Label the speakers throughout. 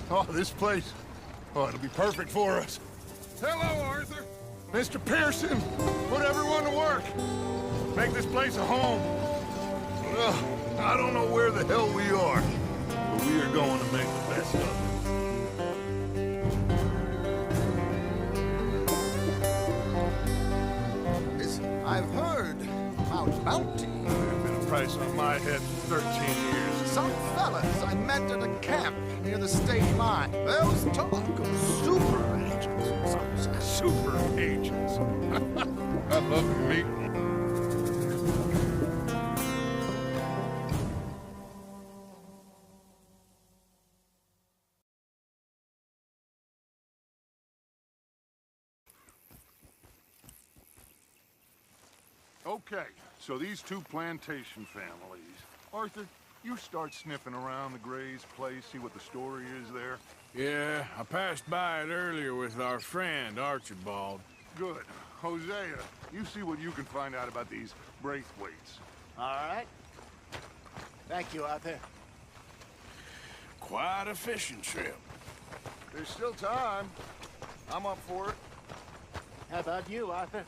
Speaker 1: Oh, this place. Oh, it'll be perfect for us. Hello, Arthur. Mr. Pearson, put everyone to work. Make this place a home. I don't know where the hell we are, but we are going to make the best of it.
Speaker 2: I've heard about Bounty.
Speaker 1: There's been a price on my head for 13 years.
Speaker 2: Some fellas I met at a camp near the state line. There was talk of super agents. Some
Speaker 1: Super agents. I love meeting them. Okay, so these two plantation families. Arthur, you start sniffing around the Gray's place, see what the story is there.
Speaker 3: Yeah, I passed by it earlier with our friend, Archibald.
Speaker 1: Good. Hosea, you see what you can find out about these Braithwaites.
Speaker 4: All right. Thank you, Arthur.
Speaker 3: Quite a fishing trip.
Speaker 1: There's still time. I'm up for it.
Speaker 4: How about you, Arthur?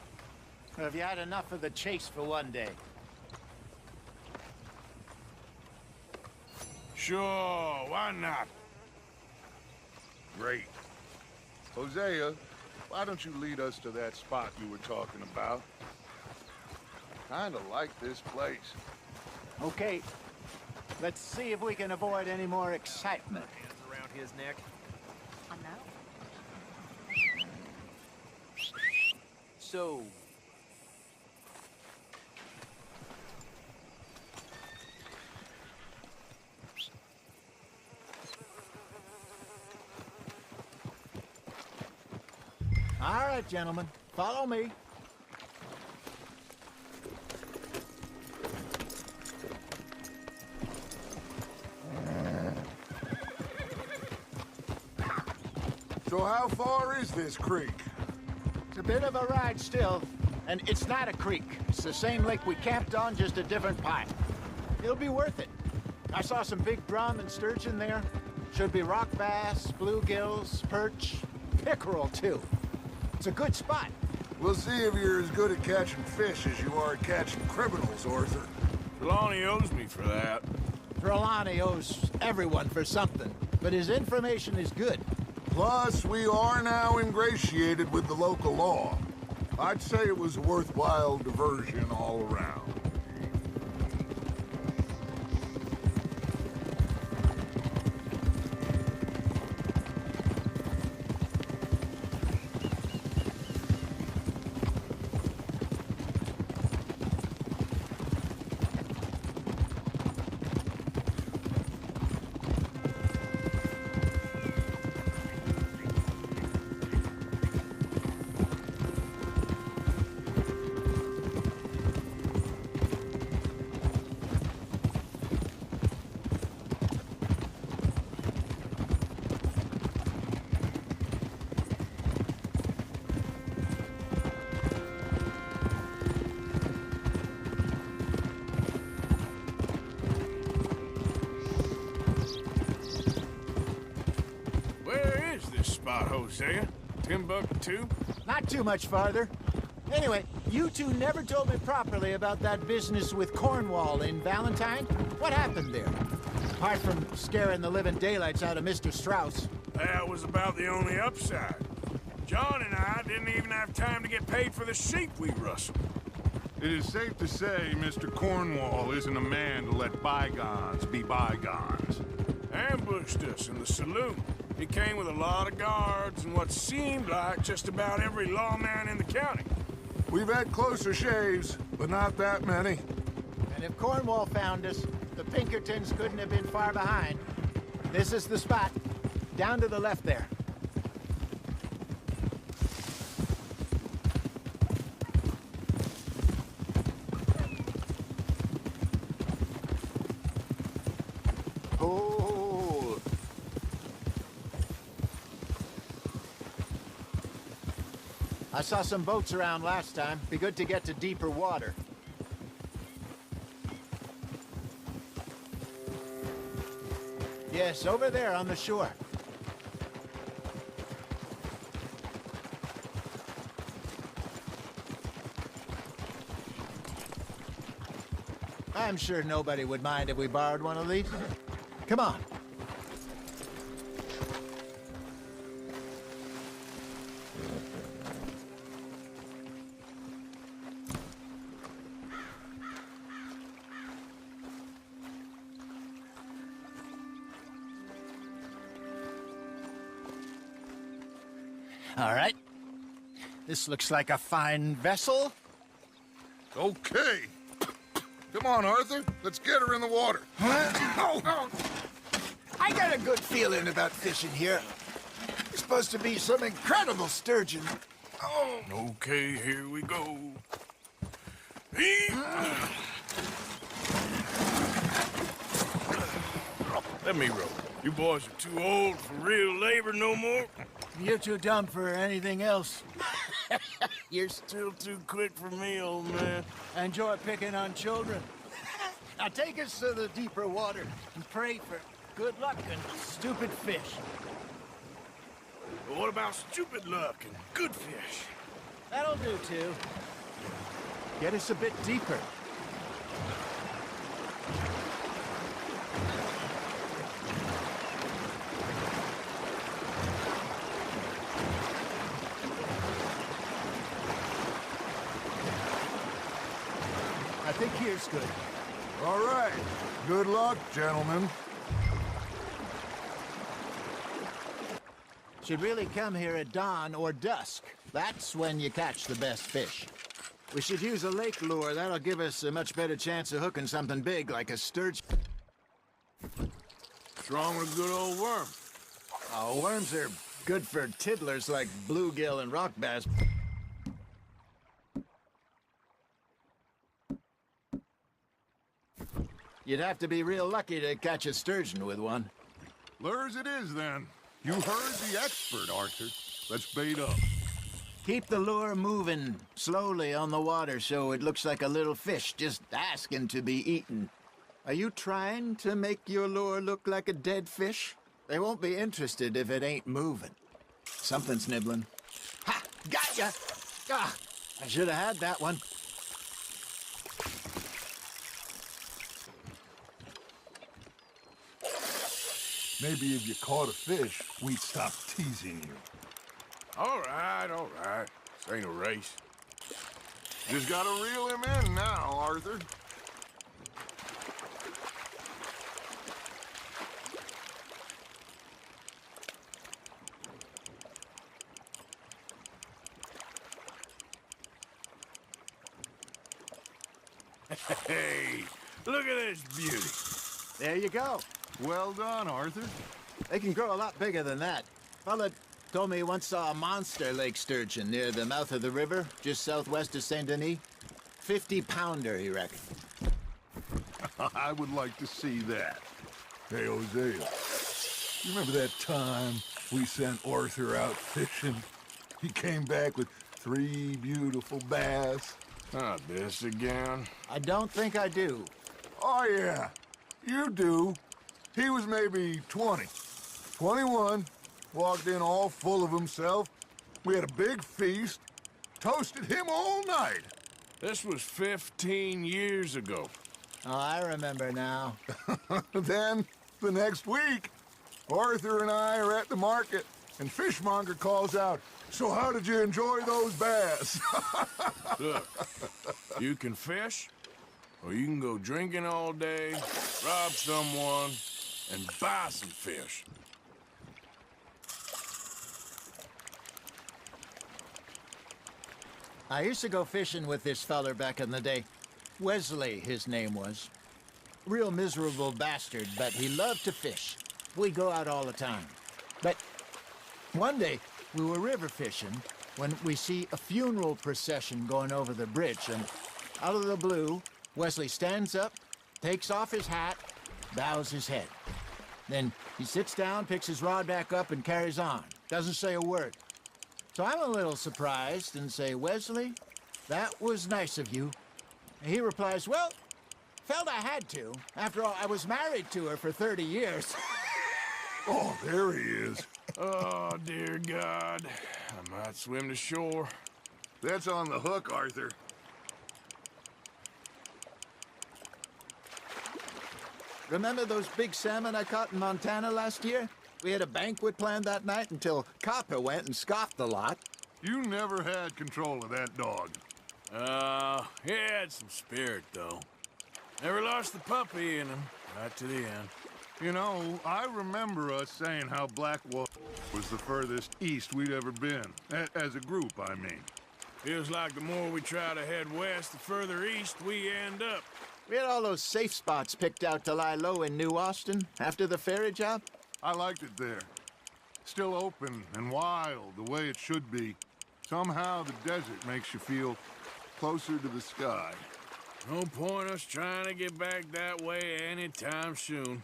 Speaker 4: Or have you had enough of the chase for one day?
Speaker 3: Sure, why not?
Speaker 1: Great. Hosea, why don't you lead us to that spot you were talking about? Kinda like this place.
Speaker 4: Okay. Let's see if we can avoid any more excitement.
Speaker 5: Hands around his neck.
Speaker 6: On now?
Speaker 5: So,
Speaker 4: All right, gentlemen. Follow me.
Speaker 1: So how far is this creek?
Speaker 4: It's a bit of a ride still, and it's not a creek. It's the same lake we camped on, just a different pipe. It'll be worth it. I saw some big drum and sturgeon there. Should be rock bass, bluegills, perch, pickerel too. It's a good spot.
Speaker 1: We'll see if you're as good at catching fish as you are at catching criminals, Arthur.
Speaker 3: Trelawney owes me for that.
Speaker 4: Trelawney owes everyone for something, but his information is good.
Speaker 1: Plus, we are now ingratiated with the local law. I'd say it was a worthwhile diversion all around.
Speaker 3: Hosea? Timbuktu?
Speaker 4: Not too much farther. Anyway, you two never told me properly about that business with Cornwall in Valentine. What happened there? Apart from scaring the living daylights out of Mr. Strauss.
Speaker 3: That was about the only upside. John and I didn't even have time to get paid for the sheep we rustled.
Speaker 1: It is safe to say Mr. Cornwall isn't a man to let bygones be bygones.
Speaker 3: Ambushed us in the saloon. He came with a lot of guards and what seemed like just about every lawman in the county.
Speaker 1: We've had closer shaves, but not that many.
Speaker 4: And if Cornwall found us, the Pinkertons couldn't have been far behind. This is the spot. Down to the left there. Hold. I saw some boats around last time. Be good to get to deeper water. Yes, over there on the shore. I'm sure nobody would mind if we borrowed one of these. Come on. All right. This looks like a fine vessel.
Speaker 1: Okay. Come on, Arthur. Let's get her in the water.
Speaker 2: Oh, I got a good feeling about fishing here. It's supposed to be some incredible sturgeon. Oh,
Speaker 3: Okay, here we go. Let me row. You boys are too old for real labor no more.
Speaker 4: You're too dumb for anything else.
Speaker 3: You're still too quick for me, old man.
Speaker 4: I enjoy picking on children. Now take us to the deeper water and pray for good luck and stupid fish.
Speaker 3: But what about stupid luck and good fish?
Speaker 4: That'll do, too. Get us a bit deeper. I think here's good.
Speaker 1: All right. Good luck, gentlemen.
Speaker 4: Should really come here at dawn or dusk. That's when you catch the best fish. We should use a lake lure. That'll give us a much better chance of hooking something big like a sturgeon.
Speaker 3: What's wrong with a good old worm?
Speaker 4: Oh, worms are good for tiddlers like bluegill and rock bass. You'd have to be real lucky to catch a sturgeon with one.
Speaker 1: Lures it is, then. You heard the expert, Arthur. Let's bait up.
Speaker 4: Keep the lure moving slowly on the water so it looks like a little fish just asking to be eaten. Are you trying to make your lure look like a dead fish? They won't be interested if it ain't moving. Something's nibbling. Ha! Gotcha! Ah, I should have had that one.
Speaker 1: Maybe if you caught a fish, we'd stop teasing you.
Speaker 3: All right, all right. This ain't a race.
Speaker 1: Just gotta reel him in now, Arthur.
Speaker 3: Hey, look at this beauty.
Speaker 4: There you go.
Speaker 1: Well done, Arthur.
Speaker 4: They can grow a lot bigger than that. Fella told me he once saw a monster lake sturgeon near the mouth of the river, just southwest of Saint Denis. 50-pounder, he reckoned.
Speaker 1: I would like to see that. Hey, Hosea, you remember that time we sent Arthur out fishing? He came back with 3 beautiful bass.
Speaker 3: Not this again.
Speaker 4: I don't think I do.
Speaker 1: Oh, yeah, you do. He was maybe 20, 21, walked in all full of himself. We had a big feast, toasted him all night.
Speaker 3: This was 15 years ago.
Speaker 4: Oh, I remember now.
Speaker 1: Then, the next week, Arthur and I are at the market, and Fishmonger calls out, "So how did you enjoy those bass?"
Speaker 3: Look, you can fish, or you can go drinking all day, rob someone, and buy some fish.
Speaker 4: I used to go fishing with this feller back in the day. Wesley, his name was. Real miserable bastard, but he loved to fish. We'd go out all the time. But one day, we were river fishing when we see a funeral procession going over the bridge, and out of the blue, Wesley stands up, takes off his hat, bows his head. Then he sits down, picks his rod back up, and carries on. Doesn't say a word. So I'm a little surprised and say, "Wesley, that was nice of you." And he replies, "Well, felt I had to. After all, I was married to her for 30 years.
Speaker 1: Oh, there he is.
Speaker 3: Oh, dear God. I might swim to shore.
Speaker 1: That's on the hook, Arthur.
Speaker 4: Remember those big salmon I caught in Montana last year? We had a banquet planned that night until Copper went and scoffed the lot.
Speaker 1: You never had control of that dog.
Speaker 3: He had some spirit, though. Never lost the puppy in him, right to the end.
Speaker 1: You know, I remember us saying how Blackwater was the furthest east we'd ever been. As a group, I mean.
Speaker 3: Feels like the more we try to head west, the further east we end up.
Speaker 4: We had all those safe spots picked out to lie low in New Austin after the ferry job.
Speaker 1: I liked it there. Still open and wild, the way it should be. Somehow the desert makes you feel closer to the sky.
Speaker 3: No point us trying to get back that way anytime soon.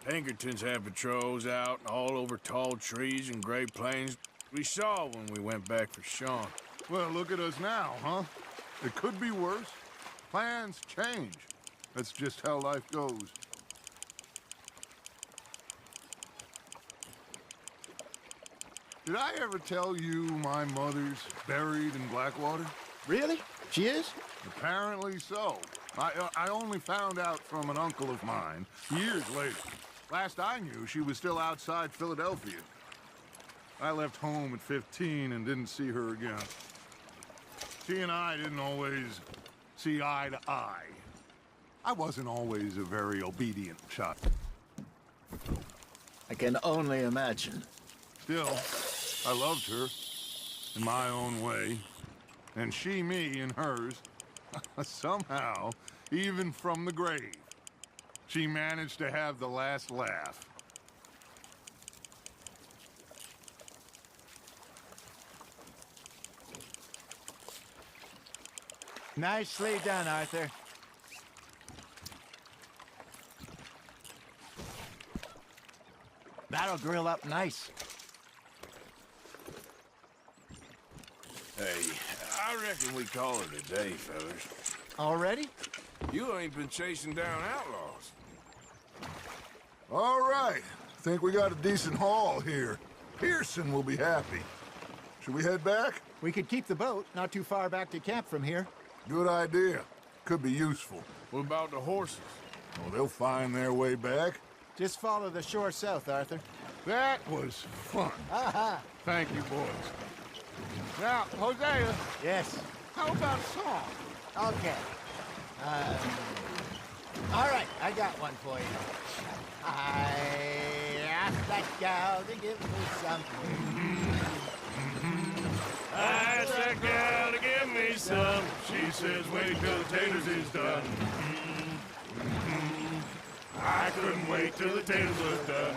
Speaker 3: Pinkertons had patrols out all over tall trees and Great Plains. We saw when we went back for Sean.
Speaker 1: Well, look at us now, huh? It could be worse. Plans change. That's just how life goes. Did I ever tell you my mother's buried in Blackwater?
Speaker 4: Really? She is?
Speaker 1: Apparently so. I only found out from an uncle of mine years later. Last I knew, she was still outside Philadelphia. I left home at 15 and didn't see her again. She and I didn't always see eye to eye. I wasn't always a very obedient child.
Speaker 4: I can only imagine.
Speaker 1: Still, I loved her in my own way, and she me in hers. Somehow, even from the grave, she managed to have the last laugh.
Speaker 4: Nicely done, Arthur. That'll grill up nice.
Speaker 3: Hey, I reckon we call it a day, fellas.
Speaker 4: Already?
Speaker 3: You ain't been chasing down outlaws.
Speaker 1: All right. Think we got a decent haul here. Pearson will be happy. Should we head back?
Speaker 4: We could keep the boat not too far back to camp from here.
Speaker 1: Good idea. Could be useful.
Speaker 3: What about the horses?
Speaker 1: Oh, they'll find their way back.
Speaker 4: Just follow the shore south, Arthur.
Speaker 1: That was fun.
Speaker 4: Aha!
Speaker 1: Thank you, boys. Now, Hosea,
Speaker 4: Yes.
Speaker 1: how about a song?
Speaker 4: Okay. All right, I got one for you. I asked that gal to give me something.
Speaker 3: I asked that gal to give me some. She says, wait till the taters is done. I couldn't wait till the taters was done.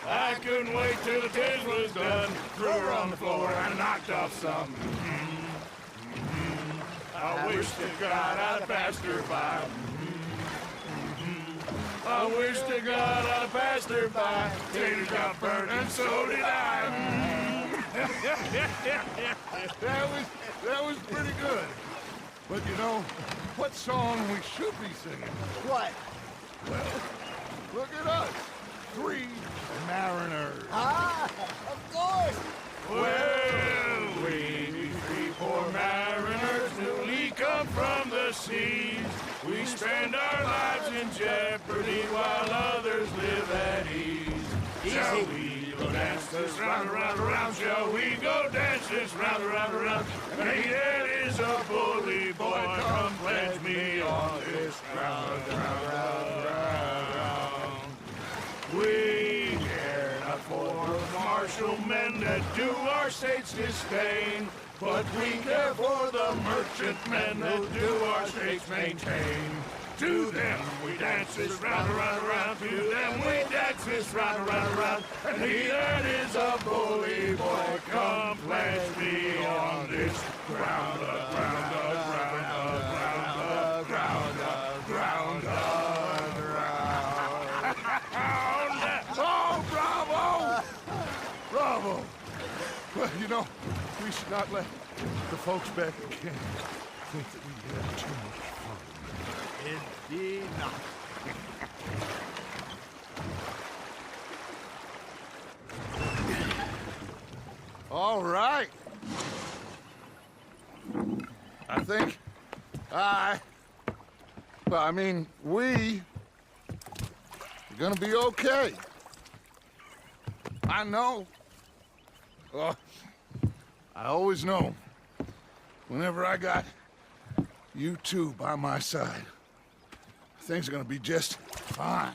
Speaker 3: I couldn't wait till the taters was done. Threw her on the floor and knocked off some. I wish to God I'd passed her by. I wish to God I'd passed her by. Taters got burnt and so did I.
Speaker 1: That was pretty good. But you know, what song we should be singing?
Speaker 4: What?
Speaker 1: Look at us. 3 mariners.
Speaker 4: Ah, of course.
Speaker 3: Well, we 3 poor mariners newly come from the seas. We spend our lives in jeopardy while others live at ease. Shall we go dance this round, around, around? Shall we go dance this round, around, around? That is a bully boy. Come pledge me on this ground, ground. We care not for the martial men that do our state's disdain, but we care for the merchant men that do our states maintain. To them we dance this round, around, around. To them we dance this round, around, around. And he that is a bully boy, come pledge me on this ground, ground, ground, ground, ground, ground, ground. Oh, bravo! Bravo!
Speaker 1: Well, you know, we should not let the folks back at camp think that we had too much fun.
Speaker 4: Indeed not.
Speaker 1: All right. I think I Well, I mean, we're gonna be okay. I know. Well, I always know. Whenever I got you two by my side, things are gonna be just fine.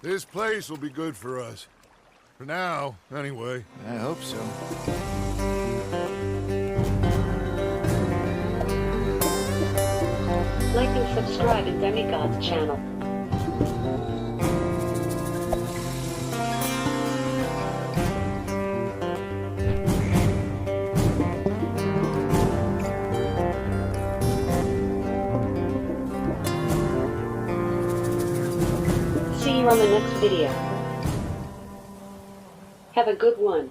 Speaker 1: This place will be good for us. For now, anyway.
Speaker 2: I hope so.
Speaker 5: Like and subscribe to Demigod's channel. See you on the next video. Have a good one.